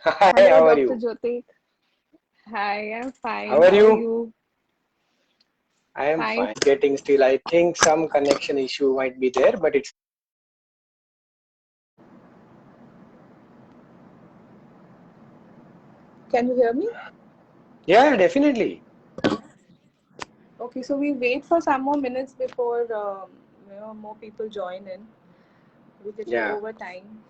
Hi, Hello, how are Dr. you? Jyotik. Hi, I'm How fine. are How are you? you? I am Fine. fine. Getting still. I think some connection issue might be there, but it's Can you hear me? yeah, definitely. Okay, so we wait for some more minutes before more people join in. We're little Yeah, over time.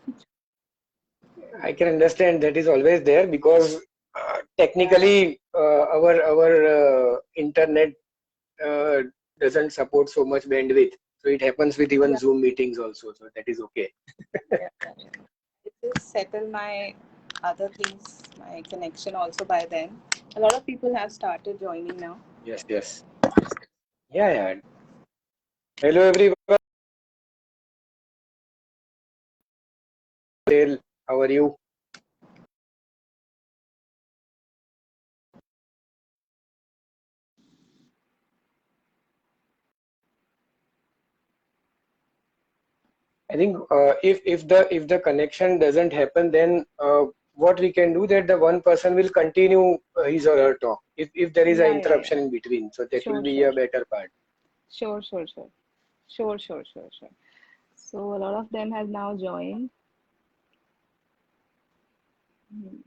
I can understand that is always there because Yeah, technically our internet uh, doesn't support so much bandwidth. So it happens with even yeah, Zoom meetings also. So that is okay. yeah. Just settle my other things, my connection also by then. A lot of people have started joining now. Yes, yes. Yeah, yeah. Hello everyone. How are you? I think if the connection doesn't happen, then what we can do that the one person will continue his or her talk. If there is an Yeah. interruption in between, so that will Sure, be sure. a better part. Sure, sure, sure. Sure. So a lot of them have now joined. Hmm.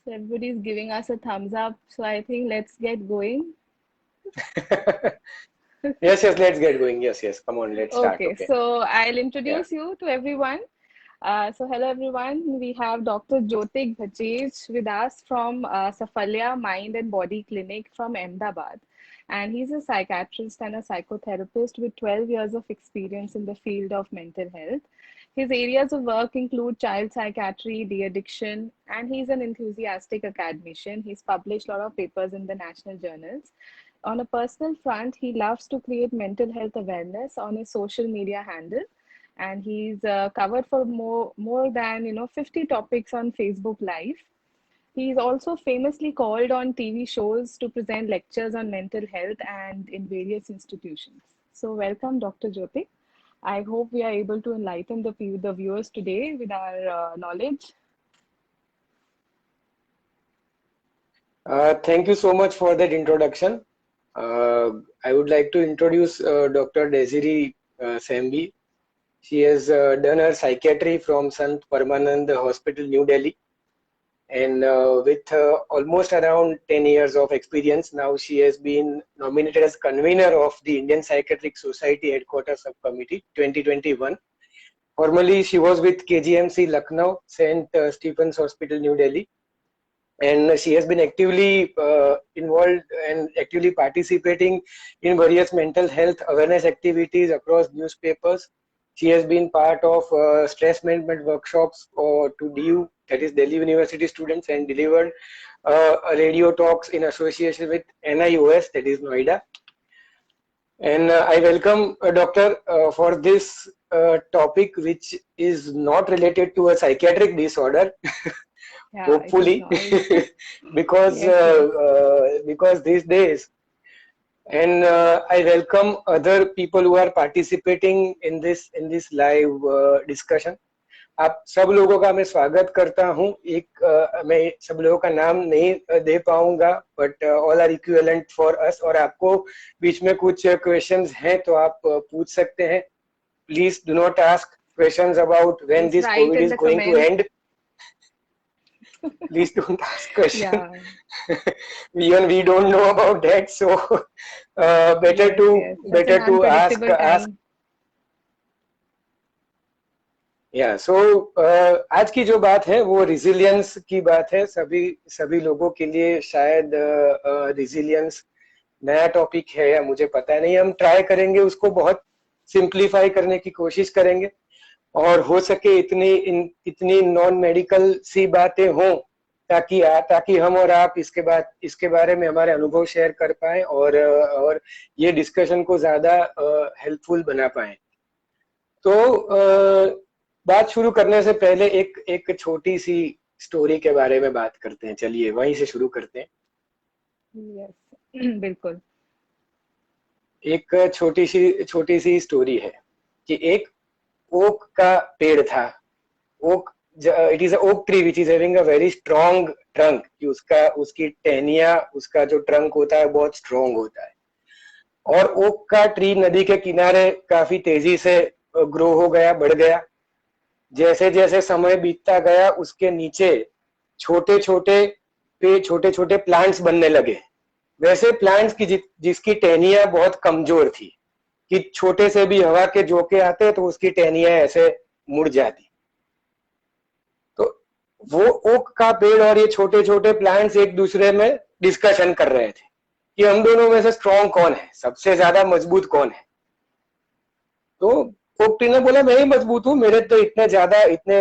So everybody is giving us a thumbs up. So I think let's get going. Yes, yes. Let's get going. Yes, yes. Come on, let's start. Okay, Okay. so I'll Yeah. introduce you to everyone. So hello everyone. We have Dr. Jyotik Bhajej with us from Safalya Mind and Body Clinic from Ahmedabad. And he's a psychiatrist and a psychotherapist with 12 years of experience in the field of mental health. His areas of work include child psychiatry, de-addiction, and he's an enthusiastic academician. He's published a lot of papers in the national journals. On a personal front, he loves to create mental health awareness on his social media handle, and he's covered for more than 50 topics on Facebook Live. He's also famously called on TV shows to present lectures on mental health and in various institutions. So, welcome, Dr. Jyotik. I hope we are able to enlighten the viewers today with our knowledge. Thank you so much for that introduction. Uh, I would like to introduce Dr. Desiree Sambi. She has done her psychiatry from Sant Paramanand Hospital, New Delhi. And with almost around 10 years of experience, now she has been nominated as convener of the Indian Psychiatric Society Headquarters Subcommittee 2021. Formerly, she was with KGMC Lucknow, St. Stephen's Hospital, New Delhi. And she has been actively involved and actively participating in various mental health awareness activities across newspapers. She has been part of stress management workshops to DU, that is Delhi University students, and delivered radio talks in association with NIOS, that is Noida. And I welcome Doctor for this topic, which is not related to a psychiatric disorder, Yeah, it is hopefully, not. Yes, yes. because these days, and I welcome other people who are participating in this live discussion. आप सब लोगों का मैं स्वागत करता हूं। मैं सब लोगों का नाम नहीं दे पाऊंगा, but all are equivalent for us. और आपको बीच में कुछ क्वेश्चंस हैं तो आप पूछ सकते हैं। Please do not ask questions about when Just this write COVID in is the going to comments. end. Please don't ask questions. Yeah, Even we don't know about that, so better yes, to yes. Such an better to unpredictable ask. time. या सो आज की जो बात है वो resilience की बात है। सभी सभी लोगों के लिए शायद रिजिलियंस नया टॉपिक है या मुझे पता नहीं। हम ट्राई करेंगे उसको बहुत सिंप्लीफाई करने की कोशिश करेंगे, और हो सके इतनी नॉन मेडिकल सी बातें हों ताकि हम और आप इसके बारे में हमारे अनुभव शेयर कर पाए और ये डिस्कशन को ज्यादा हेल्पफुल बना पाए। तो बात शुरू करने से पहले एक छोटी सी स्टोरी के बारे में बात करते हैं। चलिए वहीं से शुरू करते हैं। यस बिल्कुल। एक छोटी सी स्टोरी है कि एक ओक का पेड़ था। Oak, it is a oak tree which is having a very strong trunk, कि उसकी टहनियां, उसका जो ट्रंक होता है बहुत स्ट्रॉन्ग होता है। और ओक का ट्री नदी के किनारे काफी तेजी से ग्रो हो गया, बढ़ गया। जैसे जैसे समय बीतता गया उसके नीचे छोटे छोटे प्लांट्स बनने लगे। वैसे प्लांट्स की जिसकी टहनियां बहुत कमजोर थी, कि छोटे से भी हवा के झोंके आते तो उसकी टहनियां ऐसे मुड़ जाती। तो वो ओक का पेड़ और ये छोटे छोटे प्लांट्स एक दूसरे में डिस्कशन कर रहे थे कि हम दोनों में से स्ट्रॉन्ग कौन है, सबसे ज्यादा मजबूत कौन है। तो ओक ट्री ने बोला, मैं ही मजबूत हूँ, मेरे तो इतने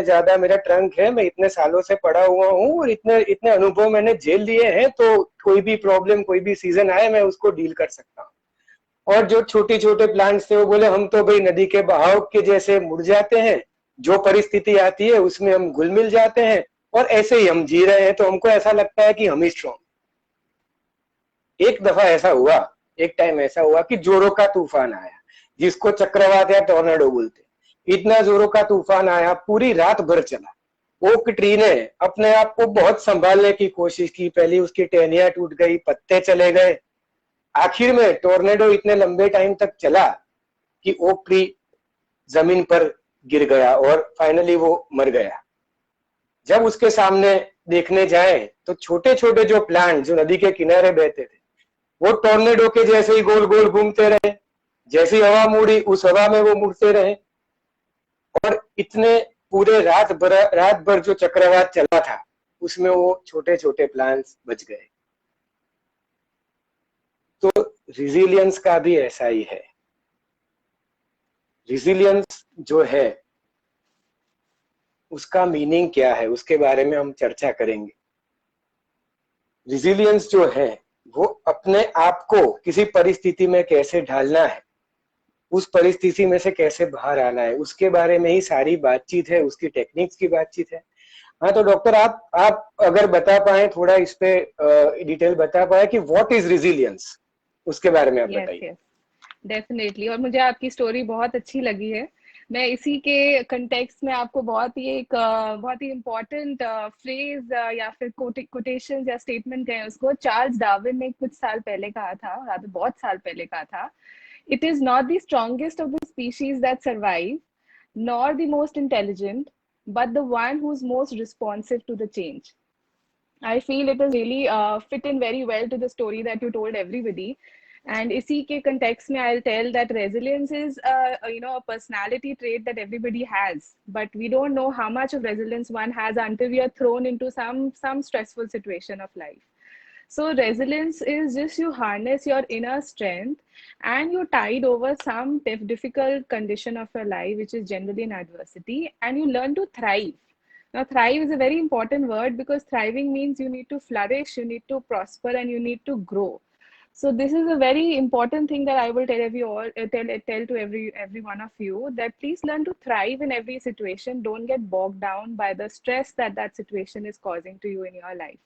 ज्यादा मेरा ट्रंक है, मैं इतने सालों से पड़ा हुआ हूँ और इतने इतने अनुभव मैंने झेल लिए हैं, तो कोई भी प्रॉब्लम, कोई भी सीजन आए मैं उसको डील कर सकता हूँ। और जो छोटे छोटे प्लांट्स थे वो बोले, हम तो भाई नदी के बहाव के जैसे मुड़ जाते हैं, जो परिस्थिति आती है उसमें हम घुल मिल जाते हैं और ऐसे ही हम जी रहे हैं, तो हमको ऐसा लगता है कि हम ही स्ट्रॉन्ग। एक दफा ऐसा हुआ, एक टाइम ऐसा हुआ कि जोरों का तूफान आया, जिसको चक्रवात या टॉर्नेडो बोलते। इतना जोरों का तूफान आया, पूरी रात भर चला। ओक ट्री ने अपने आप को बहुत संभालने की कोशिश की, पहले उसकी टहनियां टूट गई, पत्ते चले गए। आखिर में टॉर्नेडो इतने लंबे टाइम तक चला कि ओक ट्री जमीन पर गिर गया और फाइनली वो मर गया। जब उसके सामने देखने जाए तो छोटे छोटे जो प्लांट जो नदी के किनारे बहते थे वो टॉर्नेडो के जैसे ही गोल गोल घूमते रहे। जैसी हवा मुड़ी उस हवा में वो मुड़ते रहे और इतने पूरे रात भर जो चक्रवात चला था उसमें वो छोटे छोटे प्लांट्स बच गए। तो रिजिलियंस का भी ऐसा ही है। रिजिलियंस जो है उसका मीनिंग क्या है उसके बारे में हम चर्चा करेंगे। रिजिलियंस जो है वो अपने आप को किसी परिस्थिति में कैसे ढालना है, उस परिस्थिति में से कैसे बाहर आना है, उसके बारे में ही सारी बातचीत है, उसकी टेक्निक्स की बातचीत है। हाँ, तो डॉक्टर आप अगर बता पाए थोड़ा इस पे डिटेल बता पाए कि व्हाट इज रिजिलियंस, उसके बारे में आप यस बताइए। Yes definitely. और मुझे आपकी स्टोरी बहुत अच्छी लगी है। मैं इसी के कंटेक्स्ट में आपको बहुत ही इम्पोर्टेंट फ्रेज या फिर कोटेशन या स्टेटमेंट कहें उसको, चार्ल्स डार्विन ने कुछ साल पहले कहा था, rather बहुत साल पहले कहा था, it is not the strongest of the species that survive nor the most intelligent, but the one who's most responsive to the change. I feel it is really fit in very well to the story that you told everybody. And इसी के context में I'll tell that resilience is a personality trait that everybody has, but we don't know how much of resilience one has until we are thrown into some stressful situation of life. So resilience is just you harness your inner strength and you tide over some difficult condition of your life, which is generally an adversity, and you learn to thrive. Now, thrive is a very important word because thriving means you need to flourish, you need to prosper, and you need to grow. So this is a very important thing that I will tell tell to every one of you, that please learn to thrive in every situation. Don't get bogged down by the stress that that situation is causing to you in your life.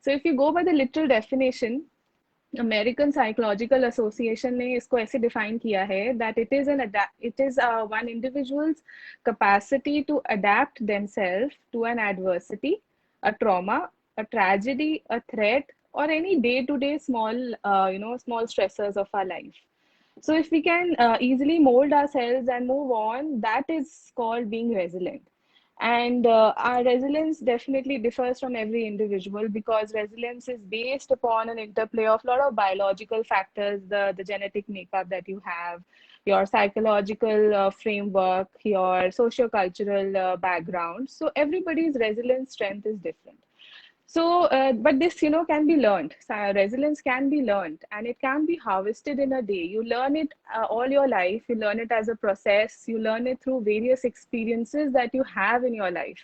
So if you go by the literal definition, American Psychological Association ने इसको ऐसे define किया है that it is one individual's capacity to adapt themselves to an adversity, a trauma, a tragedy, a threat, or any day-to-day small stressors of our life. So if we can easily mold ourselves and move on, that is called being resilient. And our resilience definitely differs from every individual because resilience is based upon an interplay of a lot of biological factors, the genetic makeup that you have, your psychological framework, your socio-cultural background. So everybody's resilience strength is different. So, but this, can be learned. Resilience can be learned and it can be harvested in a day. You learn it all your life. You learn it as a process. You learn it through various experiences that you have in your life.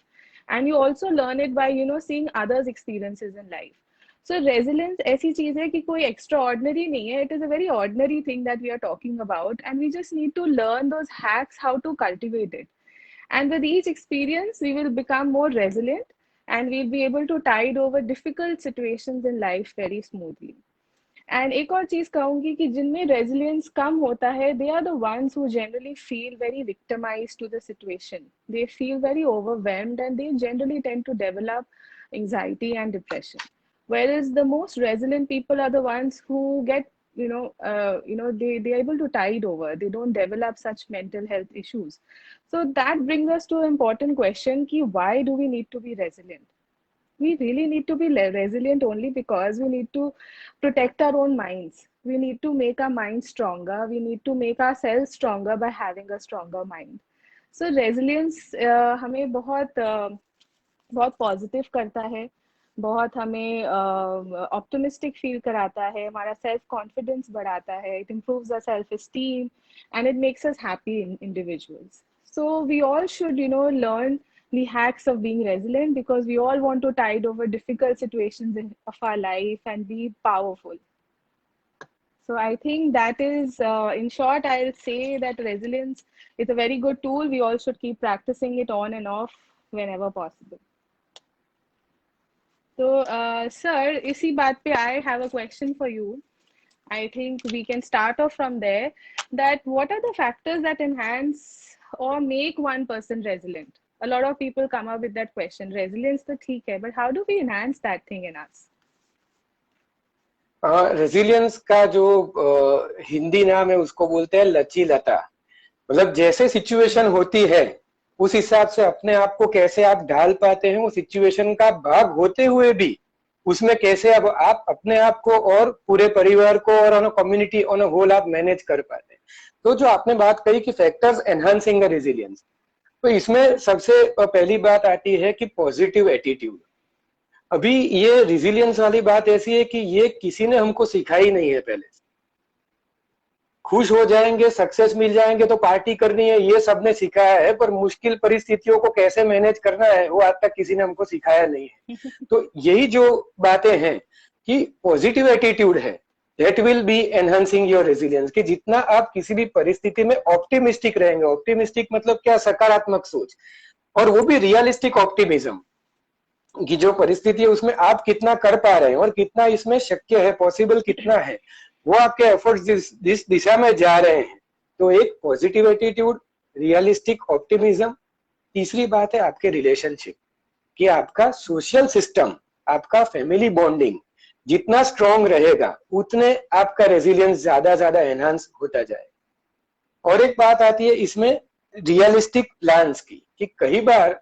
and you also learn it by seeing others experiences in life. So resilience ऐसी चीज है कि कोई extraordinary नहीं है. It is a very ordinary thing that we are talking about, and we just need to learn those hacks how to cultivate it. And with each experience, we will become more resilient, and we'll be able to tide over difficult situations in life very smoothly. And एक और चीज कहूंगी कि जिनमें resilience कम होता है, they are the ones who generally feel very victimised to the situation. They feel very overwhelmed and they generally tend to develop anxiety and depression, whereas the most resilient people are the ones who get they're able to tide over. They don't develop such mental health issues. So that brings us to an important question ki why do we need to be resilient? We really need to be resilient only because we need to protect our own minds. We need to make our minds stronger. We need to make ourselves stronger by having a stronger mind. So resilience हमें बहुत positive करता है, बहुत हमें optimistic feel कराता है, हमारा self confidence बढ़ाता है, it improves our self esteem and it makes us happy individuals. So we all should, learn the hacks of being resilient, because we all want to tide over difficult situations of our life and be powerful. So I think that is, in short, I'll say that resilience is a very good tool. We all should keep practicing it on and off whenever possible. So, sir, इसी बात पे I have a question for you. I think we can start off from there. That what are the factors that enhance or make one person resilient? A lot of people come up with that question. Resilience तो ठीक है, but how do we enhance that thing in us? Resilience का जो हिंदी नाम है उसको बोलते हैं लचीलता. मतलब जैसे सिचुएशन होती है उस हिसाब से अपने आप को कैसे आप ढाल पाते हैं, वो सिचुएशन का भाग होते हुए भी उसमें कैसे अब आप अपने आप को और पूरे परिवार को और ऑन कम्युनिटी ऑन होल आप मैनेज कर पाते हैं. तो जो आपने बात कही कि फैक्टर्स एनहांसिंग द रेजिलियंस, तो इसमें सबसे पहली बात आती है कि पॉजिटिव एटीट्यूड. अभी ये रेजिलियंस वाली बात ऐसी है कि ये किसी ने हमको सिखाई नहीं है. पहले खुश हो जाएंगे, सक्सेस मिल जाएंगे तो पार्टी करनी है, ये सबने सिखाया है, पर मुश्किल परिस्थितियों को कैसे मैनेज करना है वो आज तक किसी ने हमको सिखाया नहीं है. तो यही जो बातें हैं कि पॉजिटिव एटीट्यूड है, that will be enhancing your resilience. कि जितना आप किसी भी परिस्थिति में ऑप्टिमिस्टिक रहेंगे, ऑप्टिमिस्टिक मतलब क्या, सकारात्मक सोच, और वो भी रियलिस्टिक ऑप्टिमिज्म, कि जो परिस्थिति है उसमें आप कितना कर पा रहे हैं और कितना इसमें शक्य है, पॉसिबल कितना है, वो आपके एफर्ट्स जिस दिशा में जा रहे हैं. तो एक पॉजिटिव एटीट्यूड, रियलिस्टिक ऑप्टिमिज्म. तीसरी बात है आपके रिलेशनशिप, कि आपका सोशल सिस्टम, आपका फैमिली बॉन्डिंग जितना स्ट्रॉन्ग रहेगा उतने आपका रेजिलियंस ज्यादा एनहांस होता जाए. और एक बात आती है इसमें रियलिस्टिक प्लान्स की, कि कई बार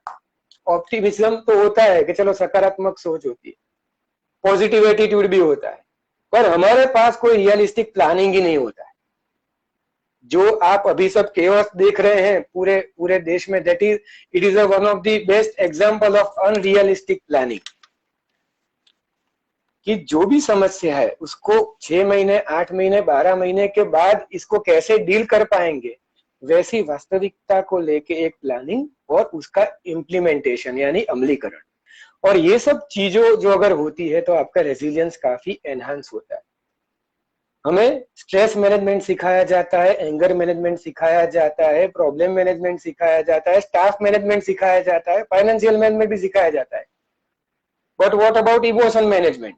ऑप्टिमिज्म तो होता है कि चलो सकारात्मक सोच होती है, पॉजिटिव एटीट्यूड भी होता है, पर हमारे पास कोई रियलिस्टिक प्लानिंग ही नहीं होता है. जो आप अभी सब केओस देख रहे हैं पूरे देश में, that is it is one of the best example of unrealistic planning. कि जो भी समस्या है उसको 6 महीने, 8 महीने, 12 महीने के बाद इसको कैसे डील कर पाएंगे, वैसी वास्तविकता को लेके एक प्लानिंग और उसका इम्प्लीमेंटेशन यानी अमलीकरण. और ये सब चीजों जो अगर होती है तो आपका रेजिलियंस काफी एनहांस होता है. हमें स्ट्रेस मैनेजमेंट सिखाया जाता है, एंगर मैनेजमेंट सिखाया जाता है, प्रॉब्लम मैनेजमेंट सिखाया जाता है, स्टाफ मैनेजमेंट सिखाया जाता है, फाइनेंशियल मैनेजमेंट भी सिखाया जाता है. But what about emotion management?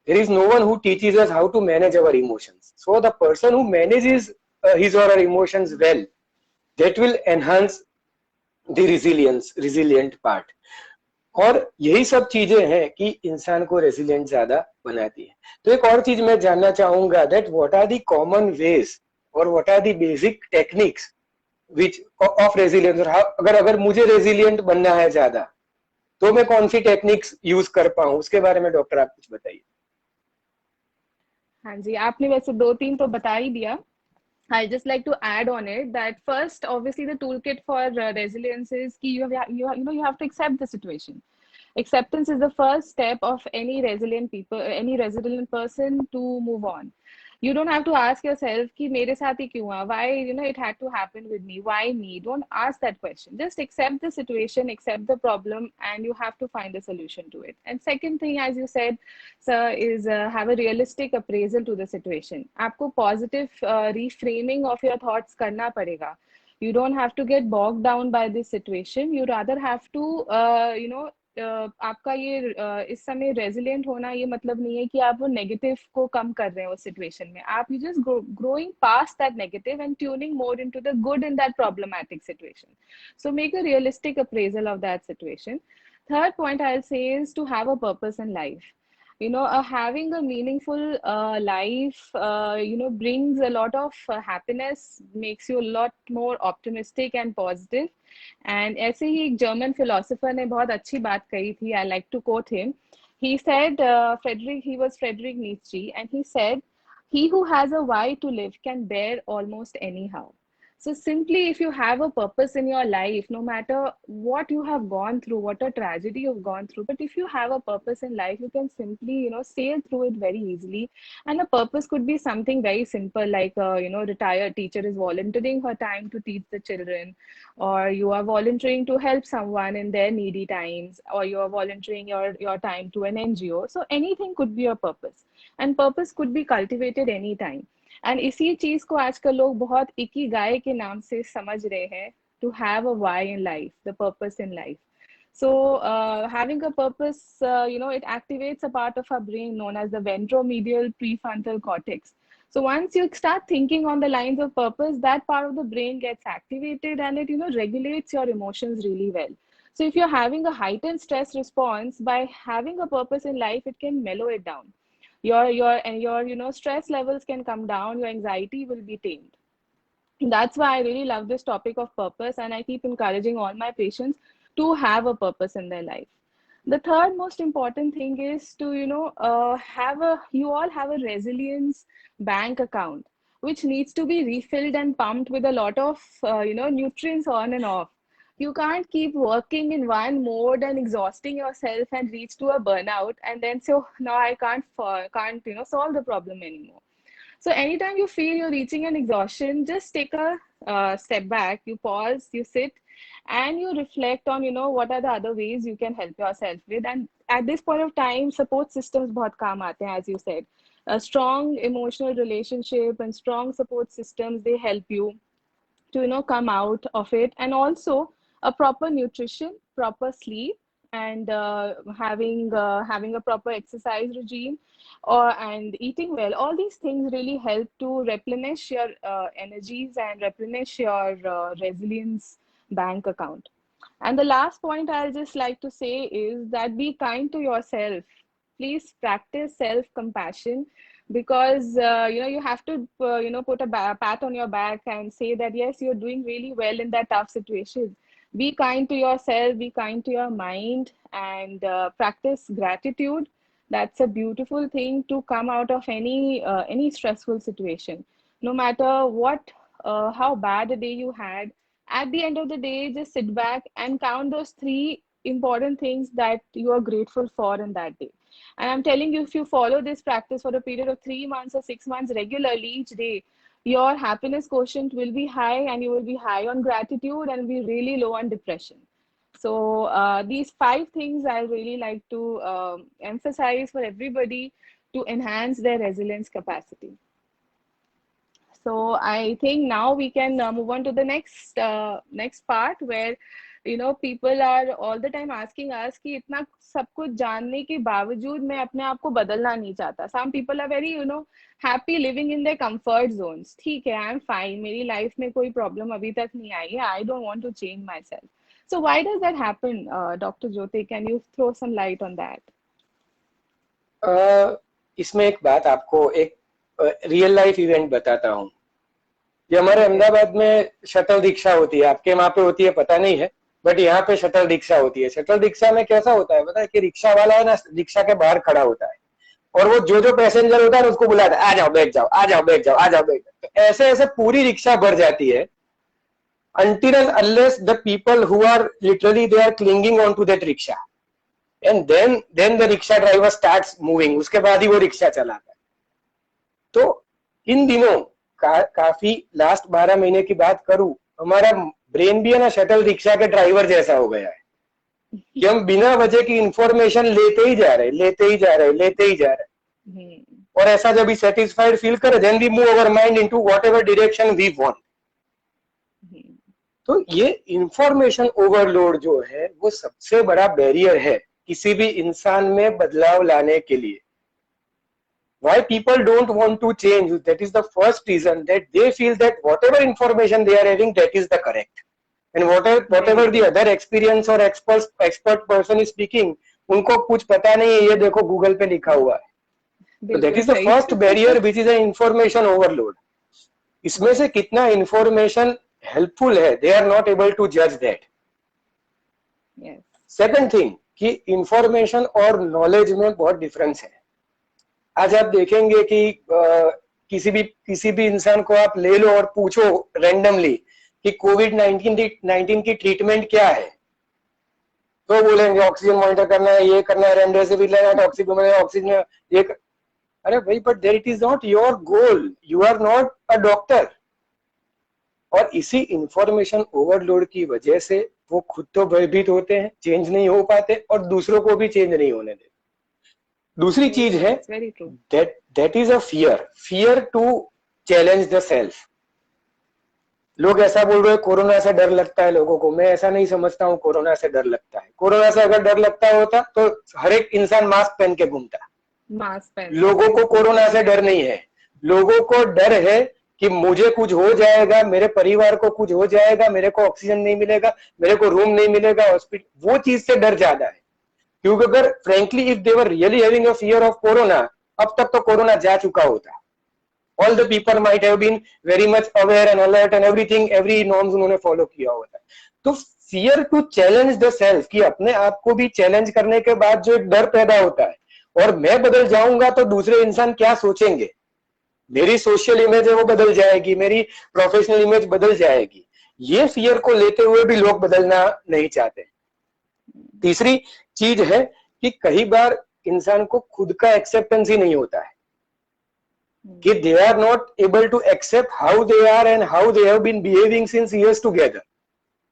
There is no one who teaches us how to manage our emotions. So the person who manages his or her emotions well, that will enhance the resilient part. और यही सब चीजें हैं कि इंसान को resilient ज्यादा बनाती है. तो एक और चीज मैं जानना चाहूंगा, that what are the common ways और what are the basic techniques which of resilience. और अगर मुझे रेजिलिएंट बनना है ज्यादा तो मैं कौन सी टेक्निक्स यूज कर पाऊं, उसके बारे में डॉक्टर आप कुछ बताइए. हाँ जी, आपने वैसे 2-3 तो बता ही दिया. I just like to add on it that first, obviously, the toolkit for resilience is कि you have to accept the situation. Acceptance is the first step of any resilient person to move on. You don't have to ask yourself कि मेरे साथ ही क्यों हुआ, why it had to happen with me, why me. Don't ask that question. Just accept the situation, accept the problem, and you have to find a solution to it. And second thing, as you said, sir, is have a realistic appraisal to the situation. आपको positive reframing of your thoughts करना पड़ेगा. You don't have to get bogged down by this situation. You rather have to आपका ये इस समय resilient होना ये मतलब नहीं है कि आप वो नेगेटिव को कम कर रहे हैं उस सिचुएशन में. आप you just growing past that negative and tuning more into the good in that problematic situation. So make a realistic appraisal of that situation. Third point I'll say is to have a purpose in life. Having a meaningful life brings a lot of happiness, makes you a lot more optimistic and positive. And ऐसे ही एक German philosopher ने बहुत अच्छी बात कही थी. I like to quote him. He said, he was Friedrich Nietzsche, and he said, he who has a why to live can bear almost anyhow. So simply, if you have a purpose in your life, no matter what you have gone through, what a tragedy you've gone through, but if you have a purpose in life, you can simply, sail through it very easily. And a purpose could be something very simple, like, retired teacher is volunteering her time to teach the children, or you are volunteering to help someone in their needy times, or you are volunteering your time to an NGO. So anything could be a purpose, and purpose could be cultivated anytime. And इसी चीज को आजकल लोग बहुत Ikigai के नाम से समझ रहे हैं. To have a why in life, the purpose in life. So having a purpose, it activates a part of our brain known as the ventromedial prefrontal cortex. So once you start thinking on the lines of purpose, that part of the brain gets activated, and it regulates your emotions really well. So if you're having a heightened stress response, by having a purpose in life, it can mellow it down. Your stress levels can come down, your anxiety will be tamed. That's why I really love this topic of purpose, and I keep encouraging all my patients to have a purpose in their life. The third most important thing is to you all have a resilience bank account, which needs to be refilled and pumped with a lot of nutrients on and off. You can't keep working in one mode and exhausting yourself and reach to a burnout and then say, oh, no, I can't solve the problem anymore. So anytime you feel you're reaching an exhaustion, just take a step back, you pause, you sit, and you reflect on what are the other ways you can help yourself with. And at this point of time, support systems बहुत काम आते हैं, as you said. A strong emotional relationship and strong support systems, they help you to come out of it. And also a proper nutrition, proper sleep, and having a proper exercise regime, and eating well. All these things really help to replenish your energies and replenish your resilience bank account. And the last point I'll just like to say is that be kind to yourself. Please practice self-compassion, because you have to put a pat on your back and say that yes, you're doing really well in that tough situation. Be kind to yourself, be kind to your mind, and practice gratitude. That's a beautiful thing to come out of any stressful situation. No matter what how bad a day you had, at the end of the day, just sit back and count those 3 important things that you are grateful for in that day. And I'm telling you, if you follow this practice for a period of 3 months or 6 months regularly each day, your happiness quotient will be high, and you will be high on gratitude and be really low on depression. So these 5 things I really like to emphasize for everybody to enhance their resilience capacity. So I think now we can move on to the next part, where people are all the time asking us कि इतना सब कुछ जानने के बावजूद मैं अपने आप को बदलना नहीं चाहता. Some people are very happy living in their comfort zones. ठीक है, I'm fine, मेरी life में कोई problem अभी तक नहीं आई है, I don't want to change myself. So why does that happen, Dr. Jyoti? Can you throw some light on that? इसमें एक बात, आपको एक रियल लाइफ इवेंट बताता हूँ. ये हमारे अहमदाबाद में शटल रिक्शा होती है, आपके वहां पे होती है पता नहीं है, बट यहाँ पे शटल रिक्शा होती है. शटल रिक्शा में कैसा होता है पता है कि रिक्शा वाला है ना, रिक्शा के बाहर खड़ा होता है और वो जो पैसेंजर होता है उसको बुलाता है, आ जाओ बैठ जाओ, आ जाओ बैठ जाओ, आ जाओ बैठ जाओ. तो ऐसे ऐसे पूरी रिक्शा भर जाती है, until and unless the people who are literally they are clinging on to that rickshaw, and then the rickshaw driver starts moving. उसके बाद ही वो रिक्शा चलाता है. तो इन दिनों काफी लास्ट 12 महीने की बात करूं, हमारा ब्रेन भी है ना शटल रिक्शा के ड्राइवर जैसा हो गया है कि हम बिना वजह की इंफॉर्मेशन लेते ही जा रहे, लेते ही जा रहे, लेते ही जा रहे, और ऐसा जब भी सेटिस्फाइड फील करे, then we move our mind into whatever direction we want. तो ये इंफॉर्मेशन ओवरलोड जो है वो सबसे बड़ा बैरियर है किसी भी इंसान में बदलाव लाने के लिए। Why people don't want to change, that is the first reason, that they feel that whatever information they are having, that is the correct, and whatever the other experience or expert person is speaking, उनको कुछ पता नहीं है, ये देखो Google पे लिखा हुआ है। So that is the first barrier, which is an information overload. इसमें से कितना information helpful है, they are not able to judge that. Yes. Second thing कि information और knowledge में बहुत difference है। आज आप देखेंगे कि किसी भी इंसान को आप ले लो और पूछो रैंडमली कि कोविड-19 की ट्रीटमेंट क्या है, तो बोलेंगे ऑक्सीजन मॉनिटर करना है, ये करना है, रेमडेसिविर लेना है, ऑक्सीजन ये अरे भाई, but there it is not your goal, you are not a doctor. और इसी इंफॉर्मेशन ओवरलोड की वजह से वो खुद तो भयभीत होते हैं, चेंज नहीं हो पाते और दूसरों को भी चेंज नहीं होने देते। दूसरी चीज है that is a fear to challenge the self. लोग ऐसा बोल रहे हैं कोरोना से डर लगता है लोगों को, मैं ऐसा नहीं समझता हूँ कोरोना से डर लगता है। कोरोना से अगर डर लगता होता तो हर एक इंसान मास्क पहन के घूमता। लोगों को कोरोना से डर नहीं है, लोगों को डर है कि मुझे कुछ हो जाएगा, मेरे परिवार को कुछ हो जाएगा, मेरे को ऑक्सीजन नहीं मिलेगा, मेरे को रूम नहीं मिलेगा हॉस्पिटल, वो चीज से डर ज्यादा है। क्योंकि अगर frankly if they were really having a fear of corona, अब तक तो कोरोना जा चुका होता। All the people might have been very much aware and alert and everything, every norms उन्होंने फॉलो किया होता। तो fear to challenge the self, कि अपने आप को भी चैलेंज करने के बाद जो एक डर पैदा होता है, और मैं बदल जाऊंगा तो दूसरे इंसान क्या सोचेंगे, मेरी सोशल इमेज है वो बदल जाएगी, मेरी प्रोफेशनल इमेज बदल जाएगी, ये फियर को लेते हुए भी लोग बदलना नहीं चाहते। तीसरी चीज है कि कई बार इंसान को खुद का एक्सेप्टेंस ही नहीं होता है, कि they are not able to accept how they are and how they have been behaving since years together.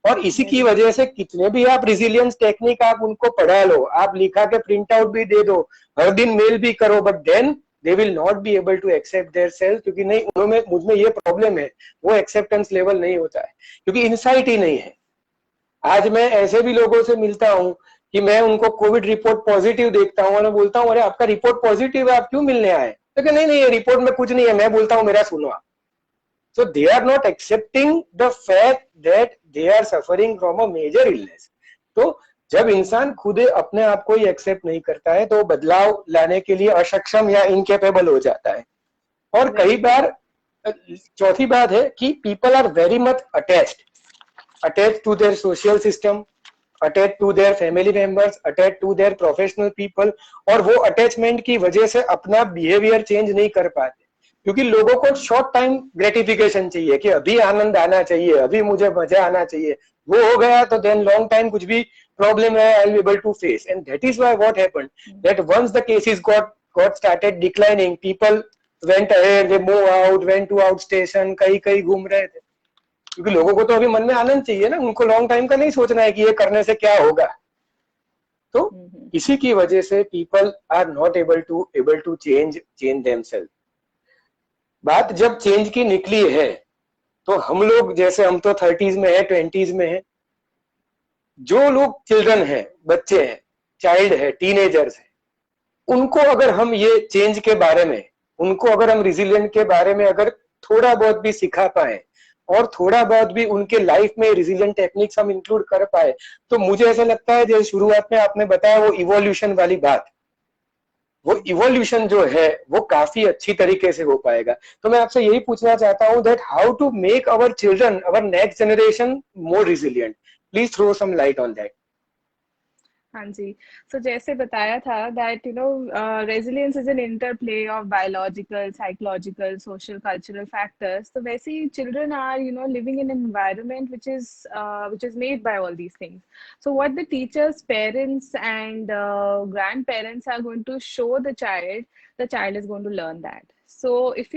और इसी की वजह से कितने भी आप रेजिलियंस टेक्निक आप उनको पढ़ा लो, आप लिखा के प्रिंट आउट भी दे दो, हर दिन मेल भी करो, but then they will not be able to accept their self, क्योंकि नहीं, उन्होंने मुझमें ये प्रॉब्लम है, वो एक्सेप्टेंस लेवल नहीं होता है, क्योंकि इंसाइट ही नहीं है। आज मैं ऐसे भी लोगों से मिलता हूँ कि मैं उनको कोविड रिपोर्ट पॉजिटिव देखता हूँ और मैं बोलता हूँ अरे आपका रिपोर्ट पॉजिटिव है, आप क्यों मिलने आए? तो नहीं नहीं, ये रिपोर्ट में कुछ नहीं है, मैं बोलता हूँ मेरा सुनो आप। So they are not accepting the fact that they are suffering from a major illness. तो जब इंसान खुद अपने आप को ही एक्सेप्ट नहीं करता है तो बदलाव लाने के लिए अक्षम या इनकेपेबल हो जाता है। और कई बार चौथी बात है कि people are very much attached to their social system, attach to their family members, attach to their professional people, और वो अटैचमेंट की वजह से अपना बिहेवियर चेंज नहीं कर पाते, क्योंकि लोगों को शॉर्ट टाइम ग्रेटिफिकेशन चाहिए कि अभी आनंद आना चाहिए, अभी मुझे मजा आना चाहिए, वो हो गया तो देन लॉन्ग टाइम कुछ भी प्रॉब्लम है I will be able to face. And that is why what happened that once the cases got started declining, people went ahead, they move out, went to out station, कहीं कहीं घूम रहे थे, क्योंकि लोगों को तो अभी मन में आनंद चाहिए ना, उनको लॉन्ग टाइम का नहीं सोचना है कि ये करने से क्या होगा। तो इसी की वजह से people are not able to change themselves. बात जब चेंज की निकली है तो हम लोग, जैसे हम तो 30s में है, 20s में है, जो लोग चिल्ड्रन है, बच्चे हैं, चाइल्ड है, टीनेजर्स है, उनको अगर हम ये चेंज के बारे में, उनको अगर हम रिजिलियंट के बारे में अगर थोड़ा बहुत भी सिखा पाए और थोड़ा बहुत भी उनके लाइफ में रिजिलियंट टेक्निक्स हम इंक्लूड कर पाए, तो मुझे ऐसा लगता है जैसे शुरुआत में आपने बताया वो इवोल्यूशन वाली बात, वो इवोल्यूशन जो है वो काफी अच्छी तरीके से हो पाएगा। तो मैं आपसे यही पूछना चाहता हूं that how to make our children, our next generation more resilient. Please throw some light on that. हाँ जी, so जैसे बताया था that resilience is an interplay of biological, psychological, social, cultural factors. तो वैसे ही children are living in an environment which is made by all these things. So what the teachers, parents and grandparents are going to show the child is going to learn that. So if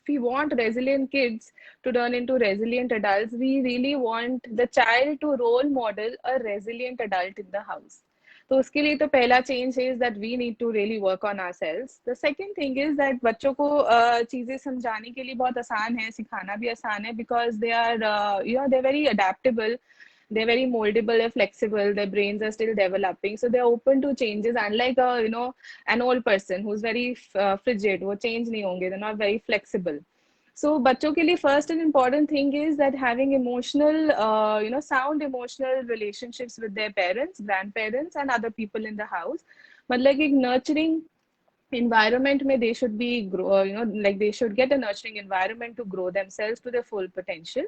we want resilient kids to turn into resilient adults, we really want the child to role model a resilient adult in the house. तो उसके लिए तो पहला change is that we need to really work on ourselves. The second thing is that बच्चों को चीजें समझाने के लिए बहुत आसान है, सिखाना भी आसान है, because they are they're very adaptable, they're very moldable, they're flexible, their brains are still developing, so they're open to changes, unlike a an old person who's very frigid, वो change नहीं होंगे, they're not very flexible. So बच्चों के लिए first and important thing is that having emotional sound emotional relationships with their parents, grandparents and other people in the house, मतलब एक nurturing environment में they should be like they should get a nurturing environment to grow themselves to their full potential.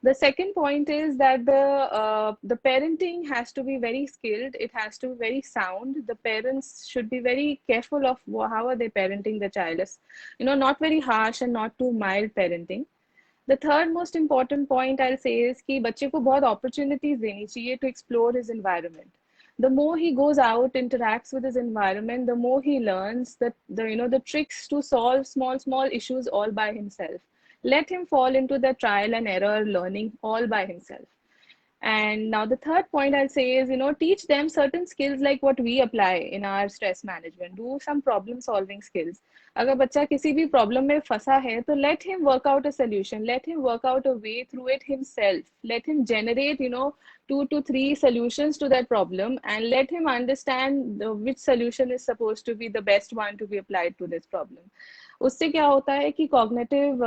The second point is that the parenting has to be very skilled, it has to be very sound. The parents should be very careful of how are they parenting the child, not very harsh and not too mild parenting. The third most important point I'll say is कि बच्चे को बहुत opportunities देनी चाहिए to explore his environment. The more he goes out, interacts with his environment, the more he learns that the tricks to solve small issues all by himself. Let him fall into the trial and error learning all by himself. And now the third point I'll say is, teach them certain skills like what we apply in our stress management. Do some problem solving skills. अगर बच्चा किसी भी problem में फंसा है, तो let him work out a solution. Let him work out a way through it himself. Let him generate, 2 to 3 solutions to that problem, and let him understand which solution is supposed to be the best one to be applied to this problem. उससे क्या होता है कि cognitive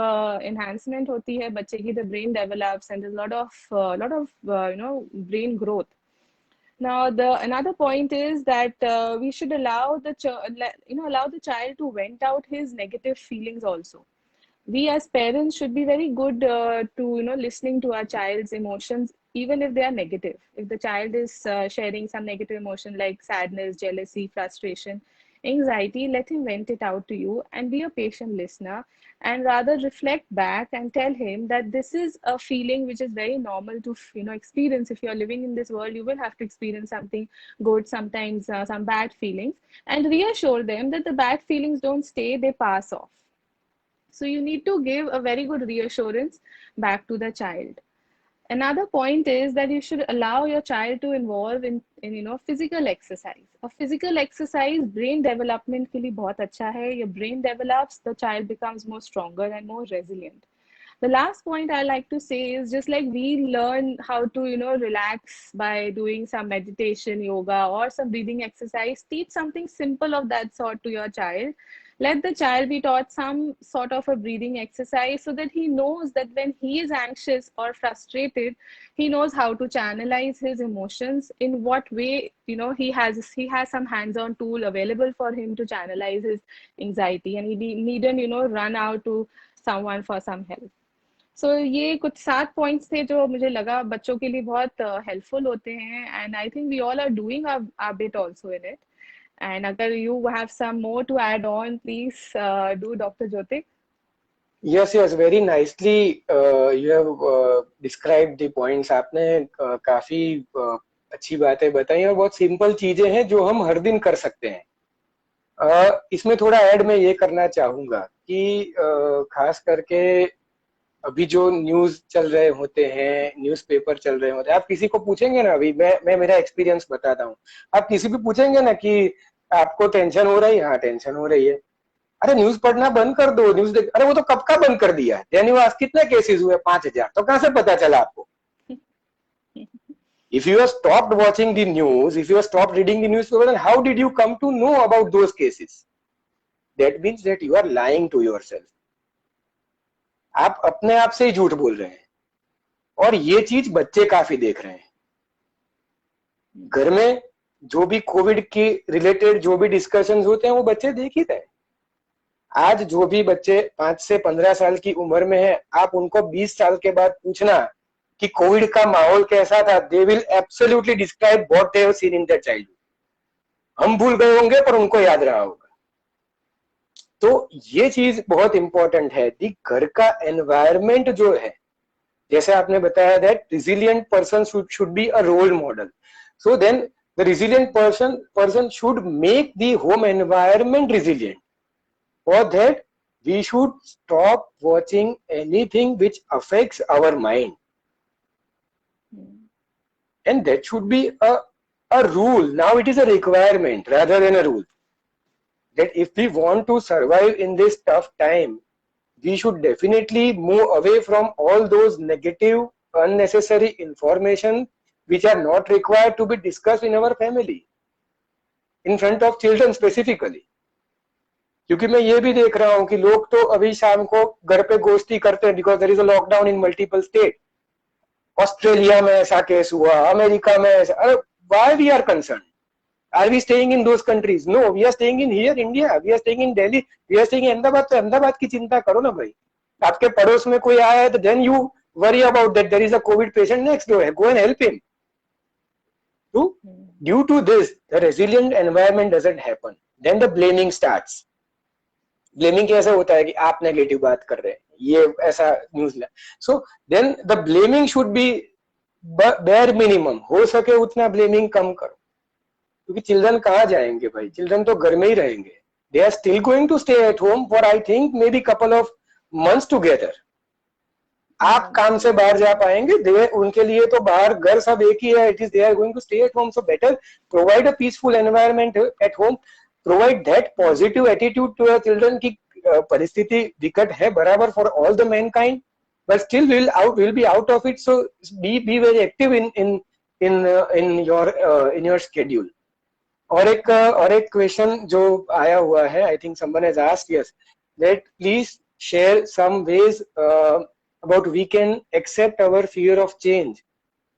enhancement होती है बच्चे की, the brain develops and there's a lot of brain growth. Now another point is that we should allow the child to vent out his negative feelings also. We as parents should be very good to listening to our child's emotions, even if they are negative. If the child is sharing some negative emotion like sadness, jealousy, frustration, anxiety, let him vent it out to you and be a patient listener, and rather reflect back and tell him that this is a feeling which is very normal to experience. If you're living in this world, you will have to experience something good, sometimes some bad feelings, and reassure them that the bad feelings don't stay, they pass off. So you need to give a very good reassurance back to the child. Another point is that you should allow your child to involve in physical exercise. A physical exercise brain development के लिए बहुत अच्छा है. Your brain develops, the child becomes more stronger and more resilient. The last point I like to say is, just like we learn how to relax by doing some meditation, yoga or some breathing exercise, teach something simple of that sort to your child. Let the child be taught some sort of a breathing exercise so that he knows that when he is anxious or frustrated, he knows how to channelize his emotions, in what way he has some hands-on tool available for him to channelize his anxiety, and he needn't run out to someone for some help. So ये कुछ 7 points थे जो मुझे लगा बच्चों के लिए बहुत helpful होते हैं, and I think we all are doing our bit also in it. And अगर you have some more to add on, please do, Dr. Jyotik. Yes, very nicely you have described the points. आपने काफी अच्छी बातें बताई और बहुत simple चीजें हैं जो हम हर दिन कर सकते हैं. इसमें थोड़ा ऐड मैं ये करना चाहूंगा कि खास करके अभी जो न्यूज चल रहे होते हैं, न्यूज़पेपर चल रहे होते हैं, आप किसी को पूछेंगे ना, अभी मैं मेरा एक्सपीरियंस बताता हूँ, आप किसी भी पूछेंगे ना कि आपको टेंशन हो रही है, हाँ टेंशन हो रही है, अरे न्यूज पढ़ना बंद कर दो, न्यूज देख, अरे वो तो कब का बंद कर दिया है, दैनिक कितने केसेस हुए, 5000, तो कहां से पता चला आपको? If you have stopped watching the news, if you have stopped reading the newspaper, then how did you come to know about those cases? That means that you are lying to yourself. आप अपने आप से ही झूठ बोल रहे हैं, और ये चीज बच्चे काफी देख रहे हैं. घर में जो भी कोविड के रिलेटेड जो भी डिस्कशंस होते हैं वो बच्चे देख ही रहे हैं. आज जो भी बच्चे 5 से 15 साल की उम्र में है, आप उनको 20 साल के बाद पूछना कि कोविड का माहौल कैसा था, they will absolutely describe what they have seen in their childhood. हम भूल गए होंगे पर उनको याद रहा होगा. तो ये चीज बहुत इंपॉर्टेंट है. दी घर का एनवायरमेंट जो है, जैसे आपने बताया that resilient person should be a role model. So then the resilient person should make the home environment resilient. For that, we should stop watching anything which affects our mind. And that should be a rule. Now it is a requirement rather than a rule. That if we want to survive in this tough time, we should definitely move away from all those negative, unnecessary information which are not required to be discussed in our family, in front of children specifically. क्योंकि मैं ये भी देख रहा हूँ कि लोग तो अभी शाम को घर पे गोष्ठी करते हैं because there is a lockdown in multiple states. Australia में ऐसा केस हुआ, अमेरिका में ऐसा, अरे why we are concerned? Are we staying in those countries? No, we are staying in here, India. We are staying in Delhi. We are staying in Ahmedabad. तो अहमदाबाद की चिंता करो ना भाई. आपके पड़ोस में कोई आया है तो then you worry about that there is a COVID patient next door. Go and help him. So, due to this, the resilient environment doesn't happen. Then the blaming starts. Blaming कैसे होता है कि आप नेगेटिव बात कर रहे हैं, ये ऐसा न्यूज ला. So then the blaming should be bare minimum. हो सके उतना blaming कम करो. क्योंकि चिल्ड्रन कहाँ जाएंगे भाई, चिल्ड्रन तो घर में ही रहेंगे. They are still going to stay at home for I think maybe couple of months together. आप काम से बाहर जा पाएंगे, दे उनके लिए तो बाहर घर सब एक ही है. It is they are going to stay at home. So better provide a peaceful environment at home, provide that positive attitude to your children की परिस्थिति विकट है बराबर for all the mankind, but still we'll be out of it. So be very active in your schedule. और एक question जो आया हुआ है, I think someone has asked yes that please share some ways about we can accept our fear of change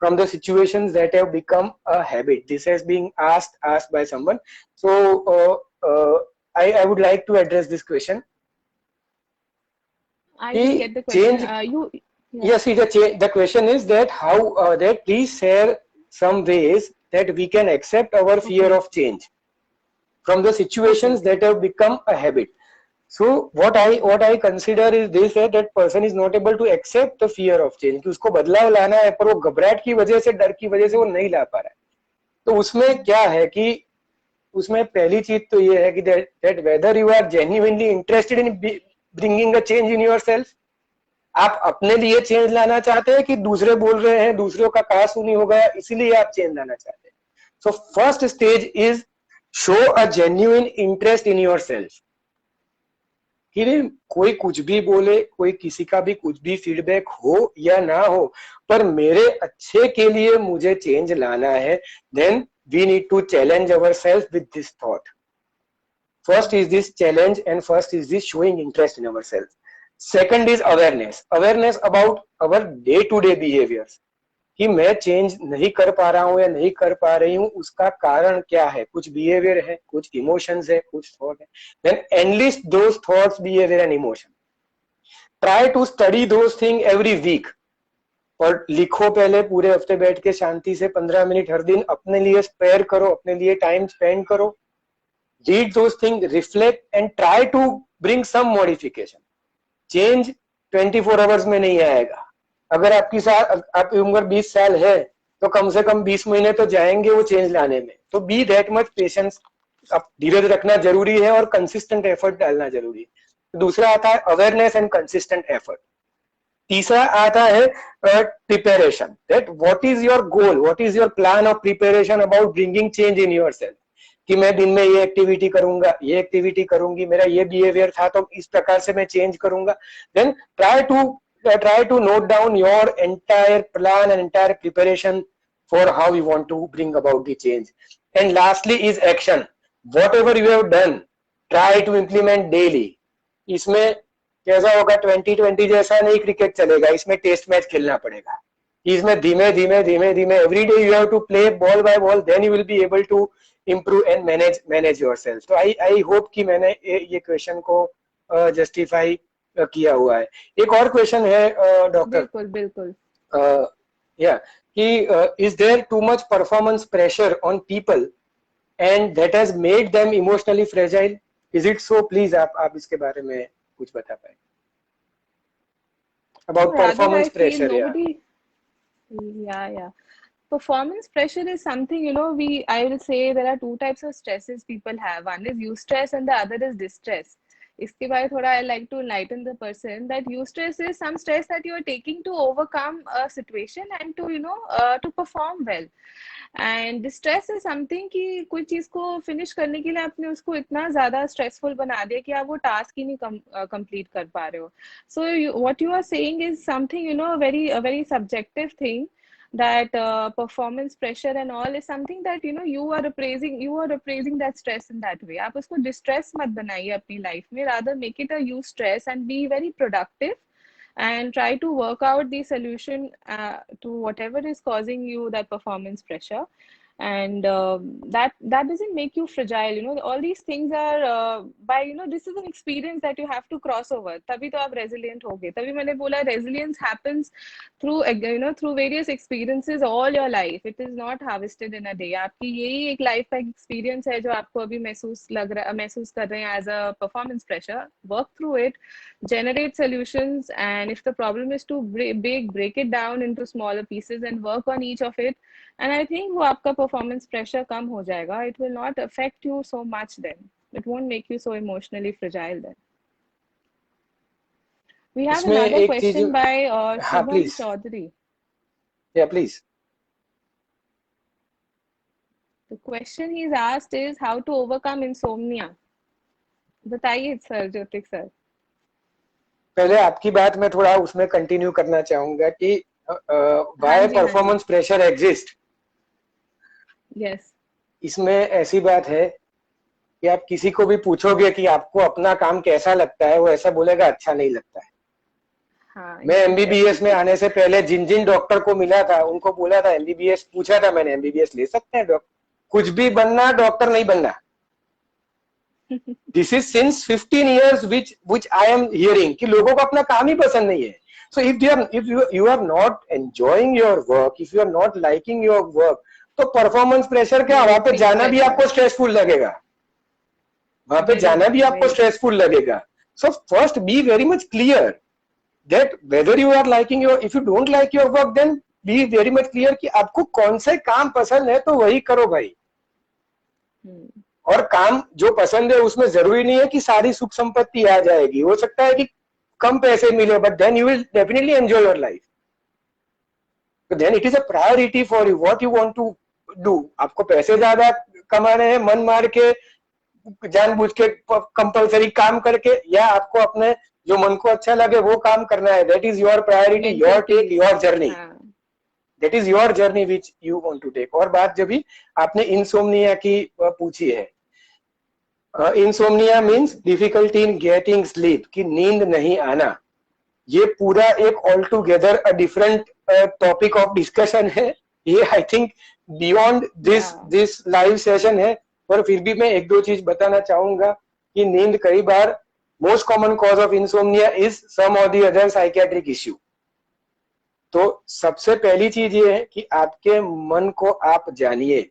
from the situations that have become a habit. This has been asked by someone. So I would like to address this question. I didn't get the question. Yes, the question is that how that please share some ways that we can accept our fear of change from the situations that have become a habit. So what I consider is this, that person is not able to accept the fear of change. कि उसको बदलाव लाना है पर वो घबराहट की वजह से, डर की वजह से वो नहीं ला पा रहा है. तो उसमें क्या है कि उसमें पहली चीज तो ये है कि that whether you are genuinely interested in bringing a change in yourself. आप अपने लिए चेंज लाना चाहते हैं कि दूसरे बोल रहे हैं, दूसरों का कहा सुनी होगा इसीलिए आप चेंज लाना चाहते हैं. So first stage is show a genuine interest in yourself. कि कोई कुछ भी बोले, कोई किसी का भी कुछ भी फीडबैक हो या ना हो, पर मेरे अच्छे के लिए मुझे चेंज लाना है. Then we need to challenge ourself with this thought. First is this challenge and first is this showing interest in ourself. Second is awareness about our day-to-day behaviors. कि मैं चेंज नहीं कर पा रहा हूँ या नहीं कर पा रही हूँ, उसका कारण क्या है. कुछ बिहेवियर है, कुछ इमोशंस है, कुछ थॉट है. Then enlist those thoughts, behaviour and emotion. Try to study those thing every week. और लिखो पहले, पूरे हफ्ते बैठ के शांति से 15 मिनट हर दिन अपने लिए स्पेयर करो, अपने लिए टाइम स्पेंड करो. Read those thing, reflect and try to bring some modification. Change 24 hours में नहीं आएगा. अगर आपकी उम्र 20 साल है तो कम से कम 20 महीने तो जाएंगे वो चेंज लाने में. तो बी दैट मच पेशेंस. अब धीरज रखना जरूरी है और कंसिस्टेंट एफर्ट डालना जरूरी है. दूसरा आता है अवेयरनेस एंड कंसिस्टेंट एफर्ट. तीसरा आता है preparation. That what is your goal, what is your plan of preparation about bringing change in yourself. कि मैं दिन में ये एक्टिविटी करूंगा, ये एक्टिविटी करूंगी, मेरा ये बिहेवियर था तो इस प्रकार से मैं चेंज करूंगा. Then try to note down your entire plan and entire preparation for how you want to bring about the change. And lastly is action. Whatever you have done, try to implement daily. इसमें कैसा होगा, 2020 जैसा नहीं cricket चलेगा, इसमें test match खेलना पड़ेगा. इसमें धीमे धीमे every day you have to play ball by ball, then you will be able to improve and manage yourself. So I hope कि मैंने ये क्वेश्चन को जस्टिफाई किया हुआ है. एक और क्वेश्चन है डॉक्टर. बिल्कुल या कि is there too much performance pressure on people and that has made them emotionally fragile. Is it so? Please आप इसके बारे में कुछ बता पाए about performance pressure. Yeah. Performance pressure is something, I will say there are two types of stresses people have. One is eustress and the other is distress. इसके बारे में थोड़ा I like to enlighten the person that eustress is some stress that you are taking to overcome a situation and to to perform well. And stress is something कि कोई चीज को finish करने के लिए आपने उसको इतना ज्यादा स्ट्रेसफुल बना दिया कि आप वो टास्क ही नहीं कंप्लीट कर पा रहे हो. So what you are saying is something very subjective thing that performance pressure and all is something that you are appraising that stress in that way. आप उसको distress मत बनाइए अपनी लाइफ में, rather make it a use stress and be very productive and try to work out the solution to whatever is causing you that performance pressure. And that doesn't make you fragile. All these things are by this is an experience that you have to cross over, तभी तो आप resilient होगे. तभी मैंने बोला resilience happens through through various experiences all your life. It is not harvested in a day. आपकी यही एक लाइफ का एक्सपीरियंस है जो आपको अभी महसूस कर रहे हैं as a performance pressure. Work through it, generate solutions, and if the problem is too big, break it down into smaller pieces and work on each of it. And I think वो आपका performance pressure कम हो जाएगा. It will not affect you so much then. It won't make you so emotionally fragile then. We have another question by Shubham Chaudhary. Yeah, please. The question he's asked is how to overcome insomnia. बताइए sir, ज्योतिक sir. पहले आपकी बात मैं थोड़ा उसमें continue करना चाहूंगा कि why performance pressure exists. Yes. इसमें ऐसी बात है कि आप किसी को भी पूछोगे कि आपको अपना काम कैसा लगता है, वो ऐसा बोलेगा अच्छा नहीं लगता है. हाँ, मैं एमबीबीएस में आने से पहले जिन डॉक्टर को मिला था उनको बोला था एमबीबीएस, पूछा था मैंने एमबीबीएस ले सकते हैं डॉक्टर, कुछ भी बनना, डॉक्टर नहीं बनना. This is since 15 years which I am hearing कि लोगों को अपना काम ही पसंद नहीं है. So if you are not enjoying your work, if you are not liking your work, तो परफॉर्मेंस प्रेशर क्या, वहां पे जाना भी आपको स्ट्रेसफुल लगेगा, वहां पे जाना भी आपको स्ट्रेसफुल लगेगा. So first be very much clear that whether you are liking your, if you don't like your work, then be very much clear कि आपको कौन से काम पसंद है तो वही करो भाई. और काम जो पसंद है उसमें जरूरी नहीं है कि सारी सुख संपत्ति आ जाएगी, हो सकता है कि कम पैसे मिले, but then you will definitely enjoy your life. Then it is a priority for you, what you want to do. आपको पैसे ज्यादा कमाने हैं मन मार के, जानबूझ के कंपलसरी काम करके, या आपको अपने जो मन को अच्छा लगे वो काम करना है. That is your priority, your take, your journey. That is your journey which you want to take. और बात जब भी आपने इंसोम्निया की पूछी है, insomnia means difficulty in getting sleep, कि नींद नहीं आना. ये पूरा एक all together a different topic of discussion है. ये I think beyond this live session है. पर फिर भी मैं एक दो चीज बताना चाहूंगा कि नींद कई बार most common cause of insomnia is some और दी अदर साइकियाट्रिक इश्यू. तो सबसे पहली चीज ये है कि आपके मन को आप जानिए.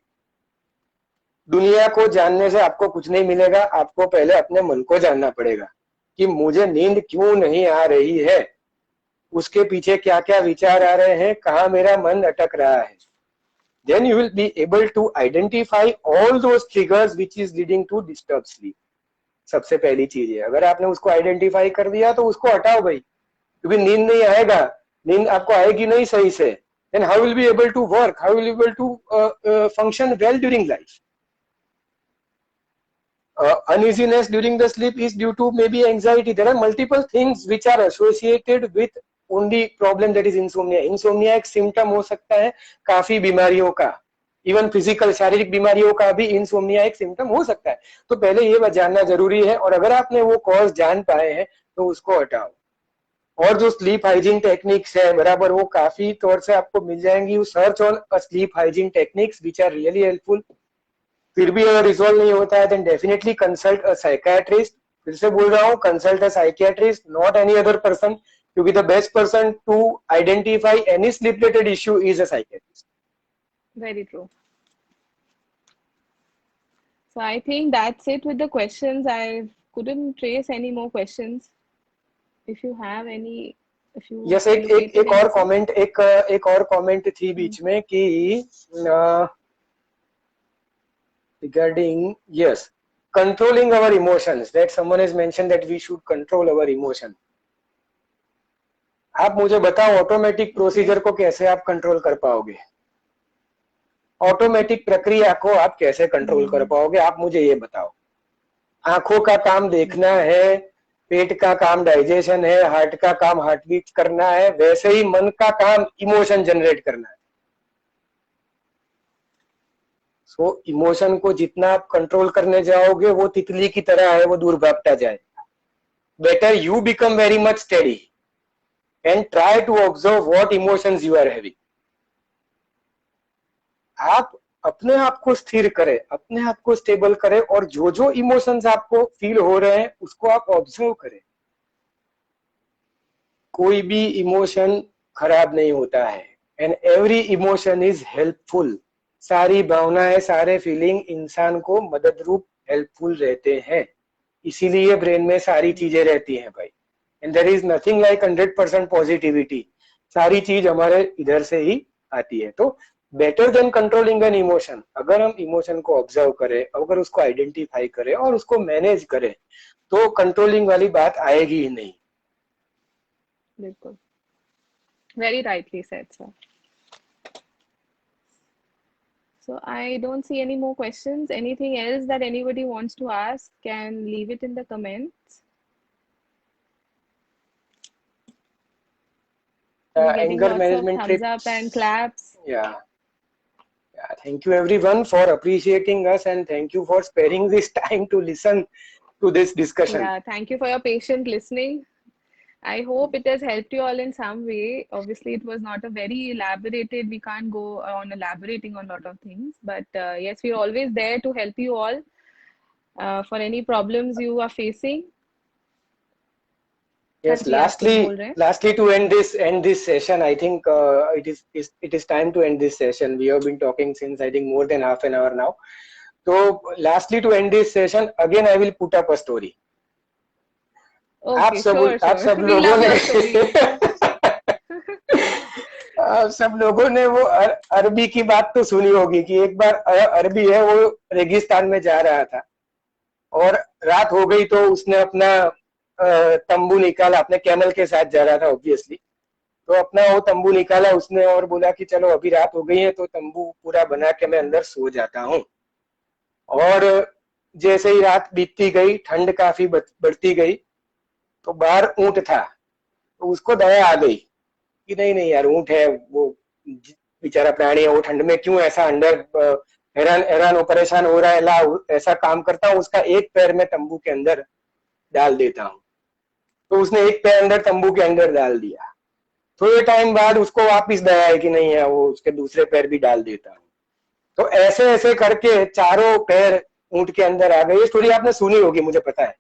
दुनिया को जानने से आपको कुछ नहीं मिलेगा, आपको पहले अपने मन को जानना पड़ेगा कि मुझे नींद क्यों नहीं आ रही है, उसके पीछे क्या क्या विचार आ रहे हैं, कहाँ मेरा मन अटक रहा है. Then you will be able to identify all those triggers which is leading to disturbed sleep. सबसे पहली चीज है, अगर आपने उसको आइडेंटिफाई कर दिया तो उसको हटाओ भाई, क्योंकि नींद नहीं आएगा, नींद आपको आएगी नहीं सही से. Then how will you be able to work? How will you be able to function well during life? Uneasiness during the sleep is due to maybe anxiety. There are multiple things which are associated with only problem that is insomnia. Insomnia एक symptom हो सकता है काफी बीमारियों का, even physical शारीरिक बीमारियों का भी इंसोम्निया एक सिम्टम हो सकता है. तो पहले ये जानना जरूरी है, और अगर आपने वो कॉज जान पाए हैं तो उसको हटाओ. और जो स्लीप हाइजीन टेक्निक्स है बराबर, वो काफी तौर से आपको मिल जाएंगी. You search on sleep hygiene techniques which are really helpful. फिर भी अगर रिजॉल्व नहीं होता है then definitely consult a psychiatrist. फिर से बोल रहा हूँ, consult a psychiatrist, not any other person, क्योंकि the best person to identify any sleep related issue is a psychiatrist. Very true. So I think that's it with the questions. I couldn't trace any more questions. If you have any, if you yes, एक और comment, एक और comment थी बीच में कि regarding, yes, controlling our emotions, that someone has mentioned that we should control our emotion. आप मुझे बताओ ऑटोमेटिक प्रोसीजर को कैसे आप कंट्रोल कर पाओगे, ऑटोमेटिक प्रक्रिया को आप कैसे कंट्रोल कर पाओगे, आप मुझे ये बताओ। आंखों का काम देखना है, पेट का काम डाइजेशन है, हार्ट का काम हार्ट बीट करना है, वैसे ही मन का काम इमोशन जनरेट करना है। सो इमोशन को जितना आप कंट्रोल करने जाओगे वो तितली की तरह है, वो दूर भागता जाएगा। Better you become very much steady and try to observe what emotions you are having. आप अपने आप को स्थिर करें, अपने आप को स्टेबल करें और जो जो इमोशंस आपको फील हो रहे हैं उसको आप ऑब्जर्व करें। कोई भी इमोशन खराब नहीं होता है, and every emotion is helpful. सारी भावनाएं, सारे फीलिंग इंसान को मदद रूप हेल्पफुल रहते हैं, इसीलिए ब्रेन में सारी चीजें रहती हैं भाई। And there is nothing like 100% positivity, सारी चीज हमारे इधर से ही आती है। तो better than controlling an emotion, अगर हम इमोशन को ऑब्जर्व करें, अगर उसको आइडेंटिफाई करें और उसको मैनेज करें, तो कंट्रोलिंग वाली बात आएगी ही नहीं। बिल्कुल, very rightly said, sir. So I don't see any more questions. Anything else that anybody wants to ask can leave it in the comments. We're getting Anger lots management of thumbs tips. up and claps. Yeah. Thank you everyone for appreciating us, and thank you for sparing this time to listen to this discussion. Yeah, thank you for your patient listening. I hope it has helped you all in some way. Obviously, it was not a very elaborated, we can't go on elaborating on a lot of things. But yes, we're always there to help you all for any problems you are facing. Yes, lastly to end this session, I think it is time to end this session. We have been talking since I think more than half an hour now. So lastly to end this session, again I will put up a story. Okay, आप सब लोगों ने वो अरबी की बात तो सुनी होगी कि एक बार अरबी है वो रेगिस्तान में जा रहा था और रात हो गई, तो उसने अपना तंबू निकाला, अपने कैमल के साथ जा रहा था ऑब्वियसली, तो अपना वो तंबू निकाला उसने और बोला कि चलो अभी रात हो गई है तो तंबू पूरा बना के मैं अंदर सो जाता हूँ। और जैसे ही रात बीतती गई, ठंड काफी बढ़ती गई, तो बाहर ऊंट था, तो उसको दया आ गई कि नहीं यार, ऊंट है, वो बेचारा प्राणी है, वो ठंड में क्यों ऐसा अंदर हैरान हो, परेशान हो रहा है, ला ऐसा काम करता हूँ, उसका एक पैर में तंबू के अंदर डाल देता हूँ। तो उसने एक पैर अंदर तंबू के अंदर डाल दिया। थोड़े टाइम बाद उसको वापिस दया है कि नहीं है, वो उसके दूसरे पैर भी डाल देता हूँ। तो ऐसे ऐसे करके चारों पैर ऊंट के अंदर आ गए। ये स्टोरी आपने सुनी होगी, मुझे पता है।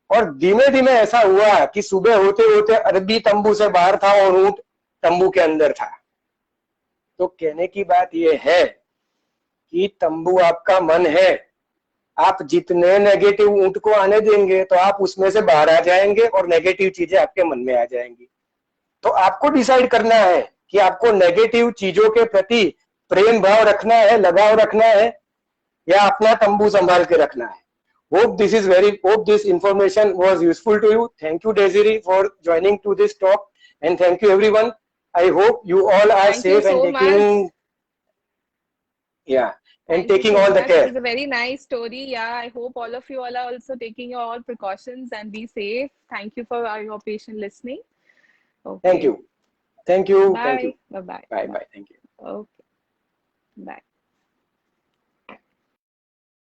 और धीमे धीमे ऐसा हुआ कि सुबह होते होते अरबी तंबू से बाहर था और ऊंट तंबू के अंदर था। तो कहने की बात यह है कि तंबू आपका मन है, आप जितने नेगेटिव ऊंट को आने देंगे तो आप उसमें से बाहर आ जाएंगे और नेगेटिव चीजें आपके मन में आ जाएंगी। तो आपको डिसाइड करना है कि आपको नेगेटिव चीजों के प्रति प्रेम भाव रखना है, लगाव रखना है, या अपना तंबू संभाल के रखना है। Hope this information was useful to you. Thank you, Desiree, for joining to this talk, and thank you everyone. I hope you all are safe and taking taking all the care. It was a very nice story. Yeah, I hope all of you all are also taking your all precautions and be safe. Thank you for your patient listening. Okay. Thank you. Bye. Thank you. Bye. Bye. Bye. Thank you. Okay. Bye.